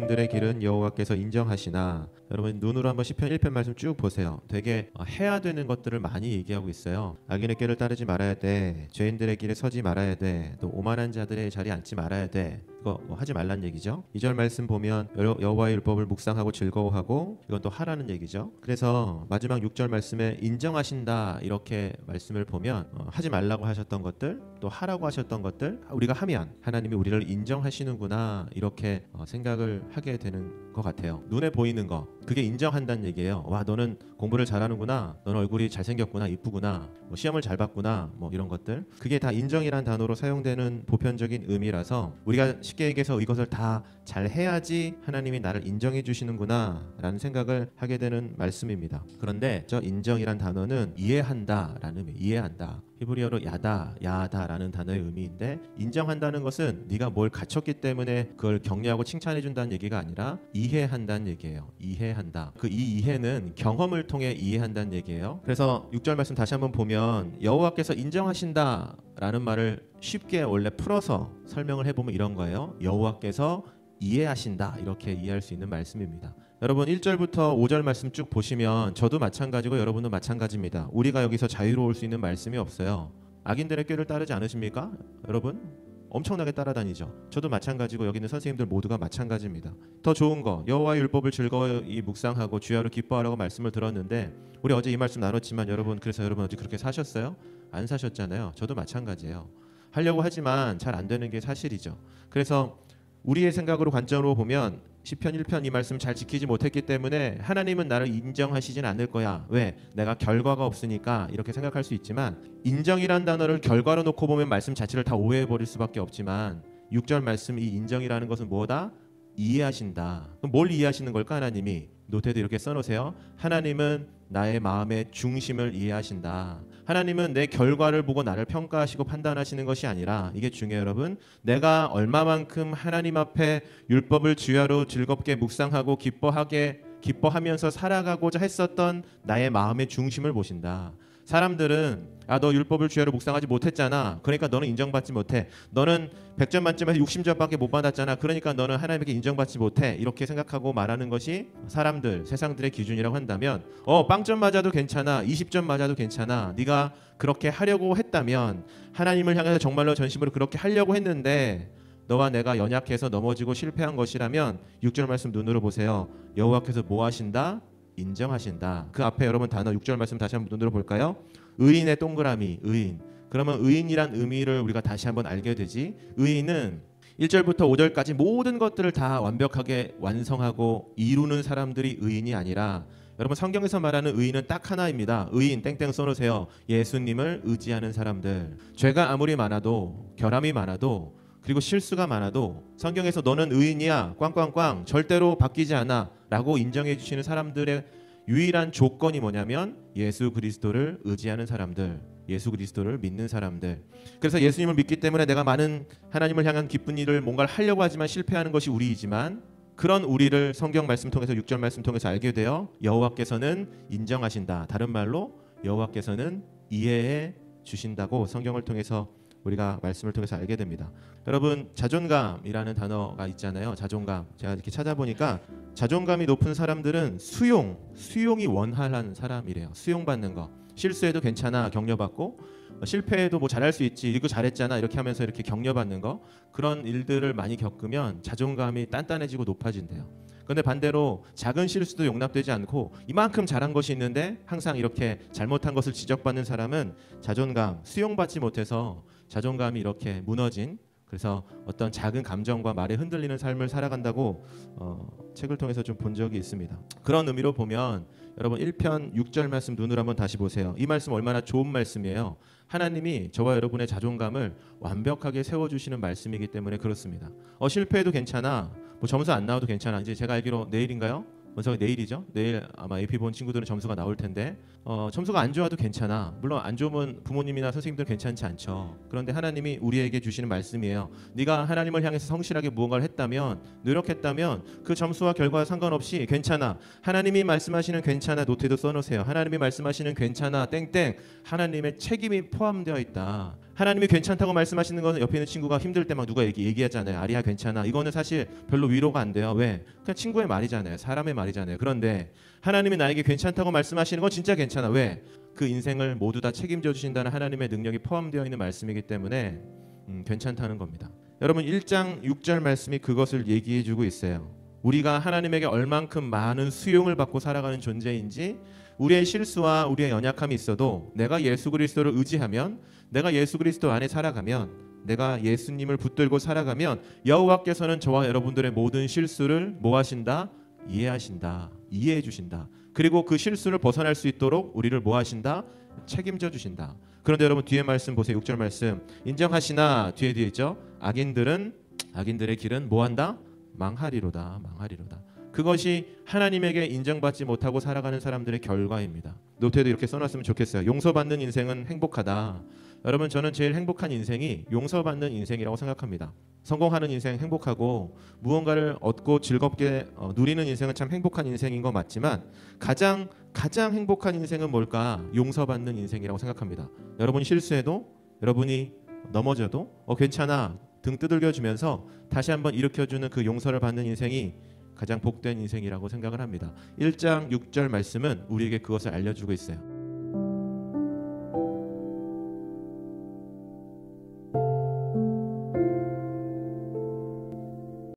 죄인들의 길은 여호와께서 인정하시나. 여러분 눈으로 한번 시편 1편 말씀 쭉 보세요. 되게 해야 되는 것들을 많이 얘기하고 있어요. 악인의 길을 따르지 말아야 돼. 죄인들의 길에 서지 말아야 돼. 또 오만한 자들의 자리에 앉지 말아야 돼. 이거 하지 말란 얘기죠. 2절 말씀 보면 여호와의 율법을 묵상하고 즐거워하고, 이건 또 하라는 얘기죠. 그래서 마지막 6절 말씀에 인정하신다 이렇게 말씀을 보면 하지 말라고 하셨던 것들, 또 하라고 하셨던 것들 우리가 하면 하나님이 우리를 인정하시는구나 이렇게 생각을 하게 되는 것 같아요. 눈에 보이는 거 그게 인정한다는 얘기예요. 와, 너는 공부를 잘하는구나, 너는 얼굴이 잘생겼구나, 이쁘구나, 뭐 시험을 잘 봤구나, 뭐 이런 것들, 그게 다 인정이란 단어로 사용되는 보편적인 의미라서 우리가 쉽게 얘기해서 이것을 다 잘해야지 하나님이 나를 인정해 주시는구나 라는 생각을 하게 되는 말씀입니다. 그런데 저 인정이란 단어는 이해한다 라는 의미, 이해한다, 히브리어로 야다라는 단어의 의미인데, 인정한다는 것은 네가 뭘 갖췄기 때문에 그걸 격려하고 칭찬해 준다는 얘기가 아니라 이해한다는 얘기예요. 이해한다. 그 이 이해는 경험을 통해 이해한다는 얘기예요. 그래서 6절 말씀 다시 한번 보면 여호와께서 인정하신다 라는 말을 쉽게 원래 풀어서 설명을 해보면 이런 거예요. 여호와께서 이해하신다, 이렇게 이해할 수 있는 말씀입니다. 여러분 1절부터 5절 말씀 쭉 보시면 저도 마찬가지고 여러분도 마찬가지입니다. 우리가 여기서 자유로울 수 있는 말씀이 없어요. 악인들의 꾀를 따르지 않으십니까? 여러분 엄청나게 따라다니죠. 저도 마찬가지고 여기 있는 선생님들 모두가 마찬가지입니다. 더 좋은 거 여호와의 율법을 즐거이 묵상하고 주야로 기뻐하라고 말씀을 들었는데, 우리 어제 이 말씀 나눴지만 여러분, 그래서 여러분 어제 그렇게 사셨어요? 안 사셨잖아요. 저도 마찬가지예요. 하려고 하지만 잘 안 되는 게 사실이죠. 그래서 우리의 생각으로 관점으로 보면 시편 1편 이 말씀 잘 지키지 못했기 때문에 하나님은 나를 인정하시진 않을 거야. 왜? 내가 결과가 없으니까, 이렇게 생각할 수 있지만, 인정이란 단어를 결과로 놓고 보면 말씀 자체를 다 오해해버릴 수밖에 없지만 6절 말씀 이 인정이라는 것은 뭐다? 이해하신다. 그럼 뭘 이해하시는 걸까? 하나님이 노트에도 이렇게 써놓으세요. 하나님은 나의 마음의 중심을 이해하신다. 하나님은 내 결과를 보고 나를 평가하시고 판단하시는 것이 아니라, 이게 중요해요 여러분, 내가 얼마만큼 하나님 앞에 율법을 주야로 즐겁게 묵상하고 기뻐하면서 살아가고자 했었던 나의 마음의 중심을 보신다. 사람들은 너 율법을 주야로 묵상하지 못했잖아, 그러니까 너는 인정받지 못해. 너는 100점 만점에서 60점밖에 못 받았잖아, 그러니까 너는 하나님에게 인정받지 못해. 이렇게 생각하고 말하는 것이 사람들, 세상들의 기준이라고 한다면, 빵점 맞아도 괜찮아, 20점 맞아도 괜찮아. 네가 그렇게 하려고 했다면, 하나님을 향해서 정말로 전심으로 그렇게 하려고 했는데 너와 내가 연약해서 넘어지고 실패한 것이라면 6절 말씀 눈으로 보세요. 여호와께서 뭐 하신다? 인정하신다. 그 앞에 여러분 단어 6절 말씀 다시 한번 눈으로 볼까요? 의인의 동그라미, 의인. 그러면 의인이란 의미를 우리가 다시 한번 알게 되지. 의인은 1절부터 5절까지 모든 것들을 다 완벽하게 완성하고 이루는 사람들이 의인이 아니라, 여러분 성경에서 말하는 의인은 딱 하나입니다. 의인 땡땡 써놓으세요. 예수님을 의지하는 사람들. 죄가 아무리 많아도, 결함이 많아도, 그리고 실수가 많아도 성경에서 너는 의인이야 꽝꽝꽝 절대로 바뀌지 않아 라고 인정해 주시는 사람들의 유일한 조건이 뭐냐면 예수 그리스도를 의지하는 사람들, 예수 그리스도를 믿는 사람들. 그래서 예수님을 믿기 때문에 내가 많은 하나님을 향한 기쁜 일을 뭔가를 하려고 하지만 실패하는 것이 우리이지만, 그런 우리를 성경 말씀 통해서 6절 말씀 통해서 알게 되어 여호와께서는 인정하신다. 다른 말로 여호와께서는 이해해 주신다고 성경을 통해서 우리가 말씀을 통해서 알게 됩니다. 여러분 자존감이라는 단어가 있잖아요. 자존감. 제가 이렇게 찾아보니까 자존감이 높은 사람들은 수용이 원활한 사람이래요. 수용받는 거. 실수해도 괜찮아 격려받고, 실패해도 뭐 잘할 수 있지, 이거 잘했잖아 이렇게 하면서 이렇게 격려받는 거, 그런 일들을 많이 겪으면 자존감이 단단해지고 높아진대요. 그런데 반대로 작은 실수도 용납되지 않고 이만큼 잘한 것이 있는데 항상 이렇게 잘못한 것을 지적받는 사람은 자존감, 수용받지 못해서 자존감이 이렇게 무너진, 그래서 어떤 작은 감정과 말에 흔들리는 삶을 살아간다고 책을 통해서 좀 본 적이 있습니다. 그런 의미로 보면 여러분 1편 6절 말씀 눈으로 한번 다시 보세요. 이 말씀 얼마나 좋은 말씀이에요. 하나님이 저와 여러분의 자존감을 완벽하게 세워주시는 말씀이기 때문에 그렇습니다. 실패해도 괜찮아, 뭐 점수 안 나와도 괜찮아. 이제 제가 알기로 내일인가요? 먼저 내일이죠. 내일 아마 AP 본 친구들은 점수가 나올 텐데 점수가 안 좋아도 괜찮아. 물론 안 좋으면 부모님이나 선생님들 괜찮지 않죠. 그런데 하나님이 우리에게 주시는 말씀이에요. 네가 하나님을 향해서 성실하게 무언가를 했다면, 노력했다면 그 점수와 결과와 상관없이 괜찮아. 하나님이 말씀하시는 괜찮아 노트에도 써놓으세요. 하나님이 말씀하시는 괜찮아 땡땡, 하나님의 책임이 포함되어 있다. 하나님이 괜찮다고 말씀하시는 것은 옆에 있는 친구가 힘들 때 막 누가 얘기하잖아요. 아리야 괜찮아. 이거는 사실 별로 위로가 안 돼요. 왜? 그냥 친구의 말이잖아요. 사람의 말이잖아요. 그런데 하나님이 나에게 괜찮다고 말씀하시는 건 진짜 괜찮아. 왜? 그 인생을 모두 다 책임져 주신다는 하나님의 능력이 포함되어 있는 말씀이기 때문에 괜찮다는 겁니다. 여러분 1장 6절 말씀이 그것을 얘기해 주고 있어요. 우리가 하나님에게 얼만큼 많은 수용을 받고 살아가는 존재인지, 우리의 실수와 우리의 연약함이 있어도 내가 예수 그리스도를 의지하면, 내가 예수 그리스도 안에 살아가면, 내가 예수님을 붙들고 살아가면 여호와께서는 저와 여러분들의 모든 실수를 뭐 하신다? 이해하신다. 이해해 주신다. 그리고 그 실수를 벗어날 수 있도록 우리를 뭐 하신다? 책임져 주신다. 그런데 여러분 뒤에 말씀 보세요. 6절 말씀. 인정하시나 뒤에 있죠. 악인들의 길은 뭐 한다? 망하리로다. 망하리로다. 그것이 하나님에게 인정받지 못하고 살아가는 사람들의 결과입니다. 노트에도 이렇게 써놨으면 좋겠어요. 용서받는 인생은 행복하다. 여러분 저는 제일 행복한 인생이 용서받는 인생이라고 생각합니다. 성공하는 인생 행복하고 무언가를 얻고 즐겁게 누리는 인생은 참 행복한 인생인 거 맞지만 가장 행복한 인생은 뭘까? 용서받는 인생이라고 생각합니다. 여러분이 실수해도, 여러분이 넘어져도 괜찮아 등 두들겨주면서 다시 한번 일으켜주는 그 용서를 받는 인생이 가장 복된 인생이라고 생각을 합니다. 1장 6절 말씀은 우리에게 그것을 알려주고 있어요.